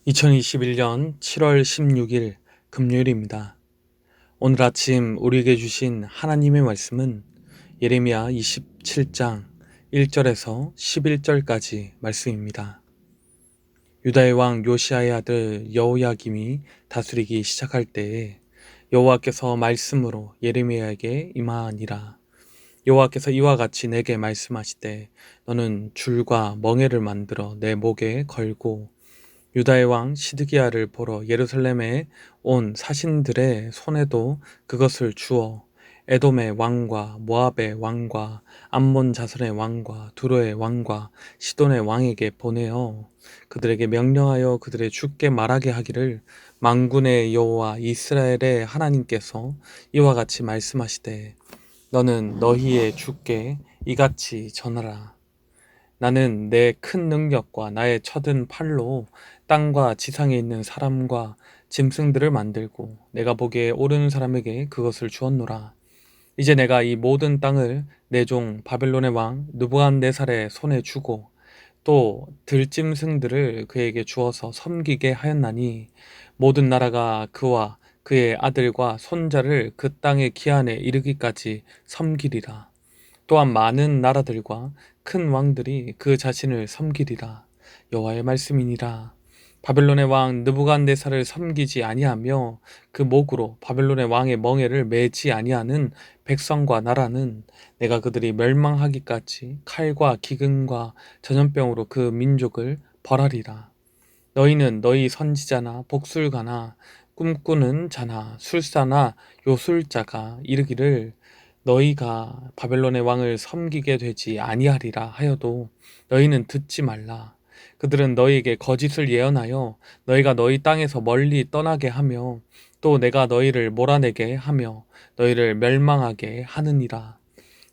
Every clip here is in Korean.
2021년 7월 16일 금요일입니다. 오늘 아침 우리에게 주신 하나님의 말씀은 예레미야 27장 1절에서 11절까지 말씀입니다. 유다의 왕 요시야의 아들 여호야김이 다스리기 시작할 때에 여호와께서 말씀으로 예레미야에게 임하니라. 여호와께서 이와 같이 내게 말씀하시되 너는 줄과 멍에를 만들어 내 목에 걸고 유다의 왕 시드기야를 보러 예루살렘에 온 사신들의 손에도 그것을 주어 에돔의 왕과 모압의 왕과 암몬 자손의 왕과 두로의 왕과 시돈의 왕에게 보내어 그들에게 명령하여 그들의 주께 말하게 하기를 만군의 여호와 이스라엘의 하나님께서 이와 같이 말씀하시되 너는 너희의 주께 이같이 전하라. 나는 내 큰 능력과 나의 쳐든 팔로 땅과 지상에 있는 사람과 짐승들을 만들고 내가 보기에 옳은 사람에게 그것을 주었노라. 이제 내가 이 모든 땅을 내 종 바벨론의 왕 느부갓네살의 손에 주고 또 들짐승들을 그에게 주어서 섬기게 하였나니 모든 나라가 그와 그의 아들과 손자를 그 땅의 기한에 이르기까지 섬기리라. 또한 많은 나라들과 큰 왕들이 그 자신을 섬기리라. 여호와의 말씀이니라. 바벨론의 왕 느부갓네살을 섬기지 아니하며 그 목으로 바벨론의 왕의 멍에를 매지 아니하는 백성과 나라는 내가 그들이 멸망하기까지 칼과 기근과 전염병으로 그 민족을 벌하리라. 너희는 너희 선지자나 복술가나 꿈꾸는 자나 술사나 요술자가 이르기를 너희가 바벨론의 왕을 섬기게 되지 아니하리라 하여도 너희는 듣지 말라. 그들은 너희에게 거짓을 예언하여 너희가 너희 땅에서 멀리 떠나게 하며 또 내가 너희를 몰아내게 하며 너희를 멸망하게 하느니라.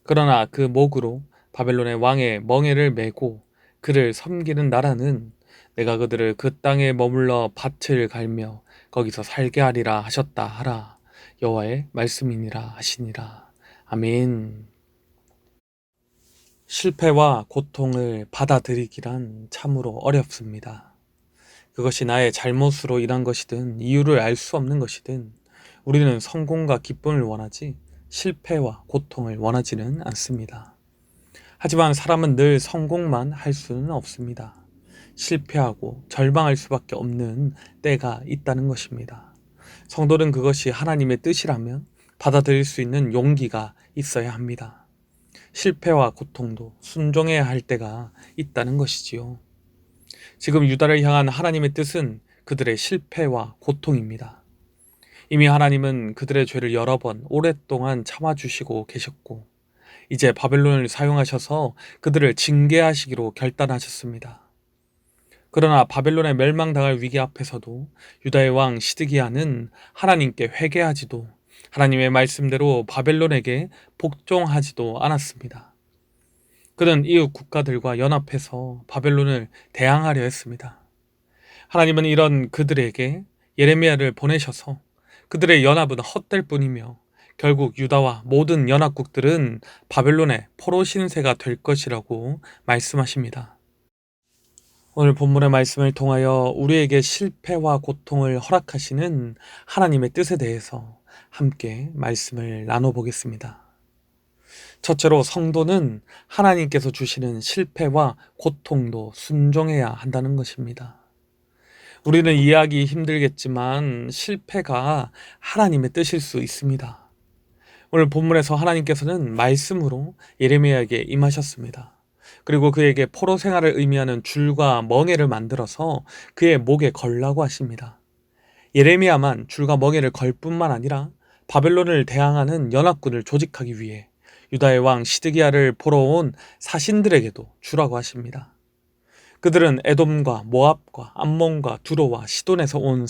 그러나 그 목으로 바벨론의 왕의 멍에를 메고 그를 섬기는 나라는 내가 그들을 그 땅에 머물러 밭을 갈며 거기서 살게 하리라 하셨다 하라. 여호와의 말씀이니라 하시니라. 아멘. 실패와 고통을 받아들이기란 참으로 어렵습니다. 그것이 나의 잘못으로 인한 것이든 이유를 알 수 없는 것이든 우리는 성공과 기쁨을 원하지 실패와 고통을 원하지는 않습니다. 하지만 사람은 늘 성공만 할 수는 없습니다. 실패하고 절망할 수밖에 없는 때가 있다는 것입니다. 성도는 그것이 하나님의 뜻이라면 받아들일 수 있는 용기가 있어야 합니다. 실패와 고통도 순종해야 할 때가 있다는 것이지요. 지금 유다를 향한 하나님의 뜻은 그들의 실패와 고통입니다. 이미 하나님은 그들의 죄를 여러 번 오랫동안 참아주시고 계셨고 이제 바벨론을 사용하셔서 그들을 징계하시기로 결단하셨습니다. 그러나 바벨론의 멸망당할 위기 앞에서도 유다의 왕 시드기야는 하나님께 회개하지도 하나님의 말씀대로 바벨론에게 복종하지도 않았습니다. 그는 이웃 국가들과 연합해서 바벨론을 대항하려 했습니다. 하나님은 이런 그들에게 예레미야를 보내셔서 그들의 연합은 헛될 뿐이며 결국 유다와 모든 연합국들은 바벨론의 포로 신세가 될 것이라고 말씀하십니다. 오늘 본문의 말씀을 통하여 우리에게 실패와 고통을 허락하시는 하나님의 뜻에 대해서 함께 말씀을 나눠보겠습니다. 첫째로 성도는 하나님께서 주시는 실패와 고통도 순종해야 한다는 것입니다. 우리는 이해하기 힘들겠지만 실패가 하나님의 뜻일 수 있습니다. 오늘 본문에서 하나님께서는 말씀으로 예레미야에게 임하셨습니다. 그리고 그에게 포로 생활을 의미하는 줄과 멍에를 만들어서 그의 목에 걸라고 하십니다. 예레미야만 줄과 멍에를 걸 뿐만 아니라 바벨론을 대항하는 연합군을 조직하기 위해 유다의 왕 시드기야를 보러 온 사신들에게도 주라고 하십니다. 그들은 에돔과 모압과 암몬과 두로와 시돈에서 온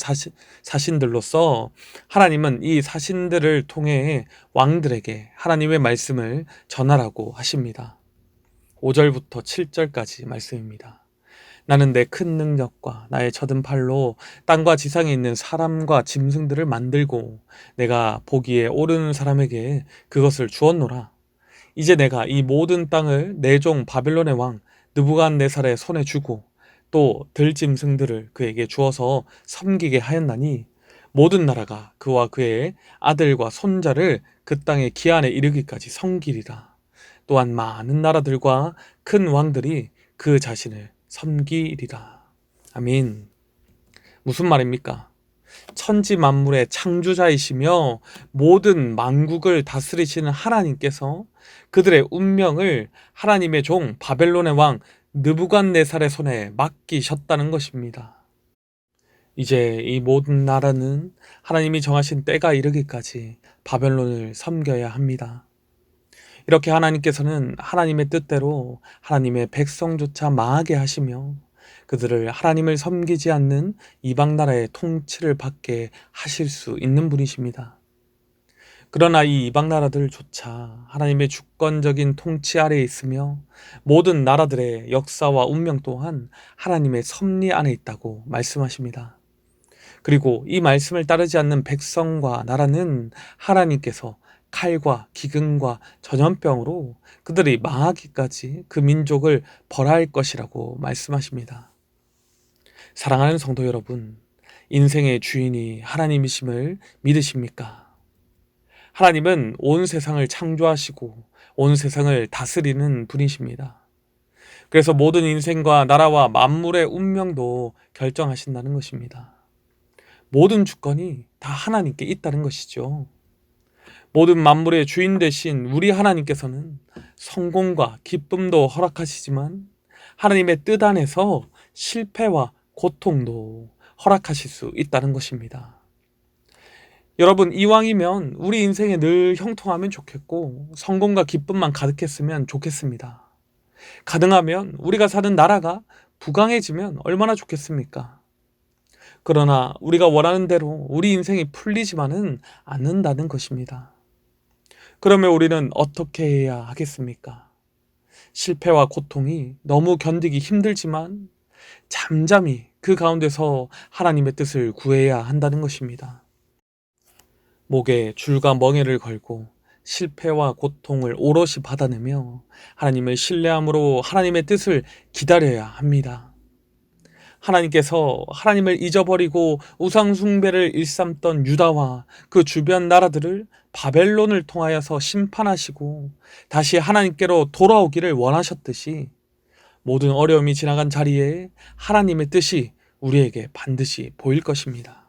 사신들로서 하나님은 이 사신들을 통해 왕들에게 하나님의 말씀을 전하라고 하십니다. 5절부터 7절까지 말씀입니다. 나는 내 큰 능력과 나의 쳐든 팔로 땅과 지상에 있는 사람과 짐승들을 만들고 내가 보기에 옳은 사람에게 그것을 주었노라. 이제 내가 이 모든 땅을 내 종 바벨론의 왕 느부갓네살의 손에 주고 또 들짐승들을 그에게 주어서 섬기게 하였나니 모든 나라가 그와 그의 아들과 손자를 그 땅의 기한에 이르기까지 섬기리라. 또한 많은 나라들과 큰 왕들이 그 자신을 섬기리라. 아멘. 무슨 말입니까? 천지 만물의 창조자이시며 모든 만국을 다스리시는 하나님께서 그들의 운명을 하나님의 종 바벨론의 왕 느부갓네살의 손에 맡기셨다는 것입니다. 이제 이 모든 나라는 하나님이 정하신 때가 이르기까지 바벨론을 섬겨야 합니다. 이렇게 하나님께서는 하나님의 뜻대로 하나님의 백성조차 망하게 하시며 그들을 하나님을 섬기지 않는 이방 나라의 통치를 받게 하실 수 있는 분이십니다. 그러나 이 이방 나라들조차 하나님의 주권적인 통치 아래에 있으며 모든 나라들의 역사와 운명 또한 하나님의 섭리 안에 있다고 말씀하십니다. 그리고 이 말씀을 따르지 않는 백성과 나라는 하나님께서 칼과 기근과 전염병으로 그들이 망하기까지 그 민족을 벌할 것이라고 말씀하십니다. 사랑하는 성도 여러분, 인생의 주인이 하나님이심을 믿으십니까? 하나님은 온 세상을 창조하시고 온 세상을 다스리는 분이십니다. 그래서 모든 인생과 나라와 만물의 운명도 결정하신다는 것입니다. 모든 주권이 다 하나님께 있다는 것이죠. 모든 만물의 주인 되신 우리 하나님께서는 성공과 기쁨도 허락하시지만 하나님의 뜻 안에서 실패와 고통도 허락하실 수 있다는 것입니다. 여러분, 이왕이면 우리 인생에 늘 형통하면 좋겠고 성공과 기쁨만 가득했으면 좋겠습니다. 가능하면 우리가 사는 나라가 부강해지면 얼마나 좋겠습니까? 그러나 우리가 원하는 대로 우리 인생이 풀리지만은 않는다는 것입니다. 그러면 우리는 어떻게 해야 하겠습니까? 실패와 고통이 너무 견디기 힘들지만 잠잠히 그 가운데서 하나님의 뜻을 구해야 한다는 것입니다. 목에 줄과 멍에를 걸고 실패와 고통을 오롯이 받아내며 하나님을 신뢰함으로 하나님의 뜻을 기다려야 합니다. 하나님께서 하나님을 잊어버리고 우상숭배를 일삼던 유다와 그 주변 나라들을 바벨론을 통하여서 심판하시고 다시 하나님께로 돌아오기를 원하셨듯이 모든 어려움이 지나간 자리에 하나님의 뜻이 우리에게 반드시 보일 것입니다.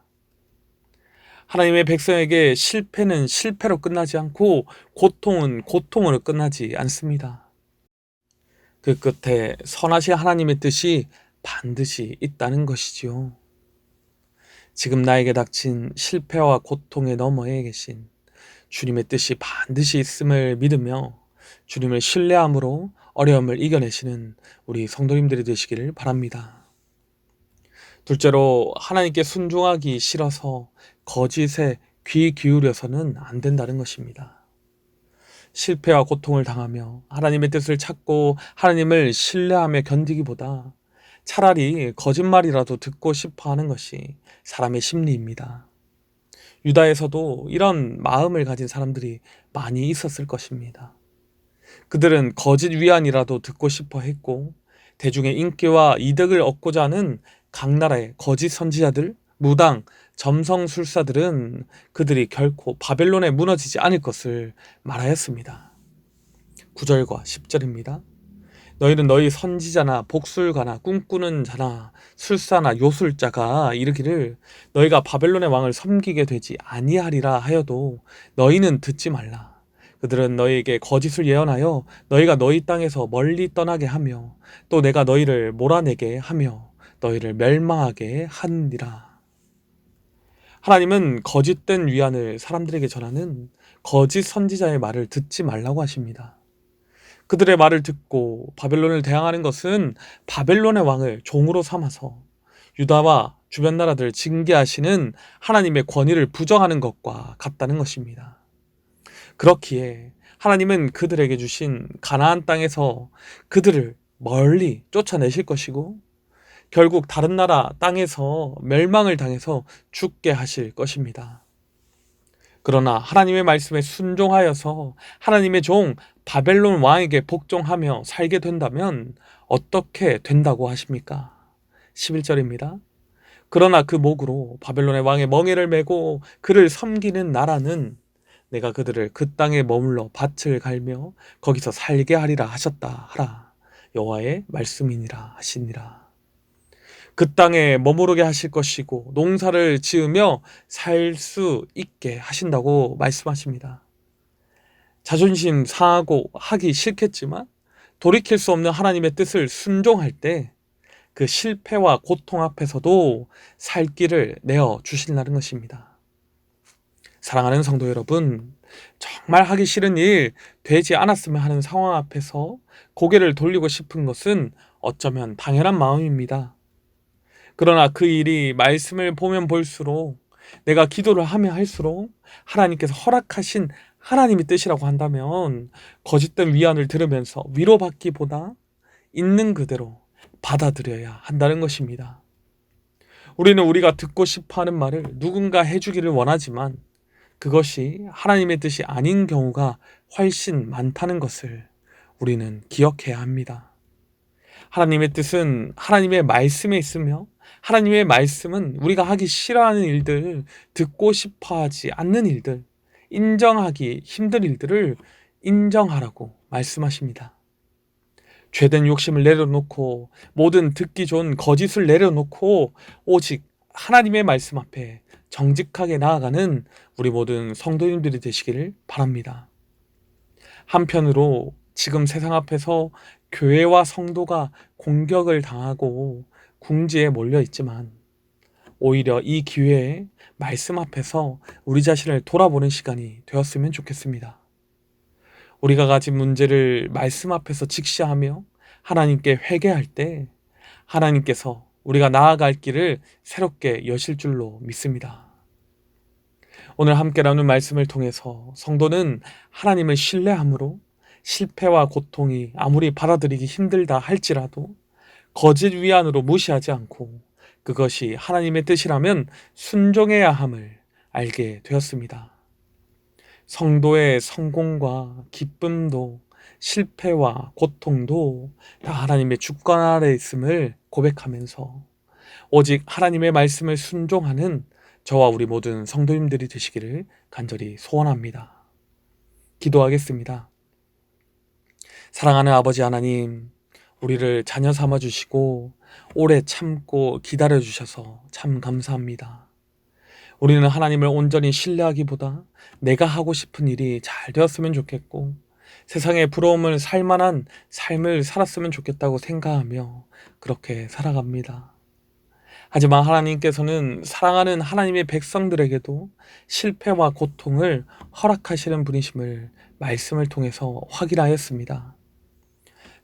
하나님의 백성에게 실패는 실패로 끝나지 않고 고통은 고통으로 끝나지 않습니다. 그 끝에 선하신 하나님의 뜻이 반드시 있다는 것이지요. 지금 나에게 닥친 실패와 고통의 너머에 계신 주님의 뜻이 반드시 있음을 믿으며 주님을 신뢰함으로 어려움을 이겨내시는 우리 성도님들이 되시기를 바랍니다. 둘째로, 하나님께 순종하기 싫어서 거짓에 귀 기울여서는 안 된다는 것입니다. 실패와 고통을 당하며 하나님의 뜻을 찾고 하나님을 신뢰하며 견디기보다 차라리 거짓말이라도 듣고 싶어 하는 것이 사람의 심리입니다. 유다에서도 이런 마음을 가진 사람들이 많이 있었을 것입니다. 그들은 거짓 위안이라도 듣고 싶어 했고 대중의 인기와 이득을 얻고자 하는 각 나라의 거짓 선지자들, 무당, 점성술사들은 그들이 결코 바벨론에 무너지지 않을 것을 말하였습니다. 9절과 10절입니다. 너희는 너희 선지자나 복술가나 꿈꾸는 자나 술사나 요술자가 이르기를 너희가 바벨론의 왕을 섬기게 되지 아니하리라 하여도 너희는 듣지 말라. 그들은 너희에게 거짓을 예언하여 너희가 너희 땅에서 멀리 떠나게 하며 또 내가 너희를 몰아내게 하며 너희를 멸망하게 하느니라. 하나님은 거짓된 위안을 사람들에게 전하는 거짓 선지자의 말을 듣지 말라고 하십니다. 그들의 말을 듣고 바벨론을 대항하는 것은 바벨론의 왕을 종으로 삼아서 유다와 주변 나라들을 징계하시는 하나님의 권위를 부정하는 것과 같다는 것입니다. 그렇기에 하나님은 그들에게 주신 가나안 땅에서 그들을 멀리 쫓아내실 것이고 결국 다른 나라 땅에서 멸망을 당해서 죽게 하실 것입니다. 그러나 하나님의 말씀에 순종하여서 하나님의 종 바벨론 왕에게 복종하며 살게 된다면 어떻게 된다고 하십니까? 11절입니다. 그러나 그 목으로 바벨론의 왕의 멍에를 메고 그를 섬기는 나라는 내가 그들을 그 땅에 머물러 밭을 갈며 거기서 살게 하리라 하셨다 하라. 여호와의 말씀이니라 하시니라. 그 땅에 머무르게 하실 것이고 농사를 지으며 살 수 있게 하신다고 말씀하십니다. 자존심 상하고 하기 싫겠지만 돌이킬 수 없는 하나님의 뜻을 순종할 때 그 실패와 고통 앞에서도 살 길을 내어 주신다는 것입니다. 사랑하는 성도 여러분, 정말 하기 싫은 일, 되지 않았으면 하는 상황 앞에서 고개를 돌리고 싶은 것은 어쩌면 당연한 마음입니다. 그러나 그 일이 말씀을 보면 볼수록, 내가 기도를 하면 할수록 하나님께서 허락하신 하나님의 뜻이라고 한다면 거짓된 위안을 들으면서 위로받기보다 있는 그대로 받아들여야 한다는 것입니다. 우리는 우리가 듣고 싶어하는 말을 누군가 해주기를 원하지만 그것이 하나님의 뜻이 아닌 경우가 훨씬 많다는 것을 우리는 기억해야 합니다. 하나님의 뜻은 하나님의 말씀에 있으며 하나님의 말씀은 우리가 하기 싫어하는 일들, 듣고 싶어하지 않는 일들, 인정하기 힘든 일들을 인정하라고 말씀하십니다. 죄된 욕심을 내려놓고 모든 듣기 좋은 거짓을 내려놓고 오직 하나님의 말씀 앞에 정직하게 나아가는 우리 모든 성도님들이 되시기를 바랍니다. 한편으로 지금 세상 앞에서 교회와 성도가 공격을 당하고 궁지에 몰려 있지만 오히려 이 기회에 말씀 앞에서 우리 자신을 돌아보는 시간이 되었으면 좋겠습니다. 우리가 가진 문제를 말씀 앞에서 직시하며 하나님께 회개할 때 하나님께서 우리가 나아갈 길을 새롭게 여실 줄로 믿습니다. 오늘 함께 나눈 말씀을 통해서 성도는 하나님을 신뢰함으로 실패와 고통이 아무리 받아들이기 힘들다 할지라도 거짓 위안으로 무시하지 않고 그것이 하나님의 뜻이라면 순종해야 함을 알게 되었습니다. 성도의 성공과 기쁨도 실패와 고통도 다 하나님의 주권 아래 있음을 고백하면서 오직 하나님의 말씀을 순종하는 저와 우리 모든 성도님들이 되시기를 간절히 소원합니다. 기도하겠습니다. 사랑하는 아버지 하나님, 우리를 자녀 삼아 주시고 오래 참고 기다려 주셔서 참 감사합니다. 우리는 하나님을 온전히 신뢰하기보다 내가 하고 싶은 일이 잘 되었으면 좋겠고 세상의 부러움을 살 만한 삶을 살았으면 좋겠다고 생각하며 그렇게 살아갑니다. 하지만 하나님께서는 사랑하는 하나님의 백성들에게도 실패와 고통을 허락하시는 분이심을 말씀을 통해서 확인하였습니다.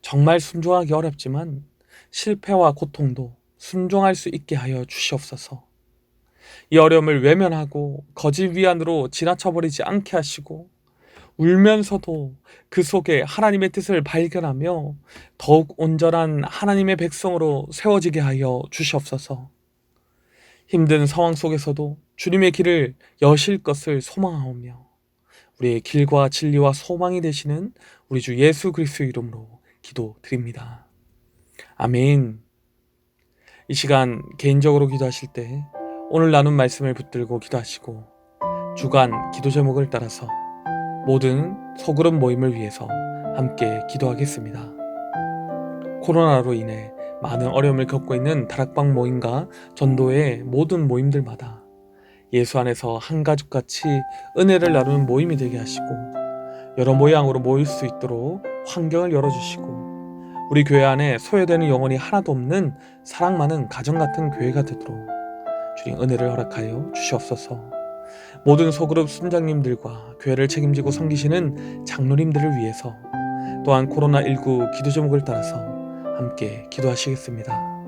정말 순종하기 어렵지만 실패와 고통도 순종할 수 있게 하여 주시옵소서. 이 어려움을 외면하고 거짓 위안으로 지나쳐버리지 않게 하시고 울면서도 그 속에 하나님의 뜻을 발견하며 더욱 온전한 하나님의 백성으로 세워지게 하여 주시옵소서. 힘든 상황 속에서도 주님의 길을 여실 것을 소망하오며 우리의 길과 진리와 소망이 되시는 우리 주 예수 그리스도의 이름으로 기도드립니다. 아멘. 이 시간 개인적으로 기도하실 때 오늘 나눈 말씀을 붙들고 기도하시고 주간 기도 제목을 따라서 모든 소그룹 모임을 위해서 함께 기도하겠습니다. 코로나로 인해 많은 어려움을 겪고 있는 다락방 모임과 전도의 모든 모임들마다 예수 안에서 한 가족같이 은혜를 나누는 모임이 되게 하시고 여러 모양으로 모일 수 있도록 환경을 열어주시고 우리 교회 안에 소외되는 영혼이 하나도 없는 사랑 많은 가정 같은 교회가 되도록 주님 은혜를 허락하여 주시옵소서. 모든 소그룹 순장님들과 교회를 책임지고 섬기시는 장로님들을 위해서 또한 코로나19 기도 제목을 따라서 함께 기도하시겠습니다.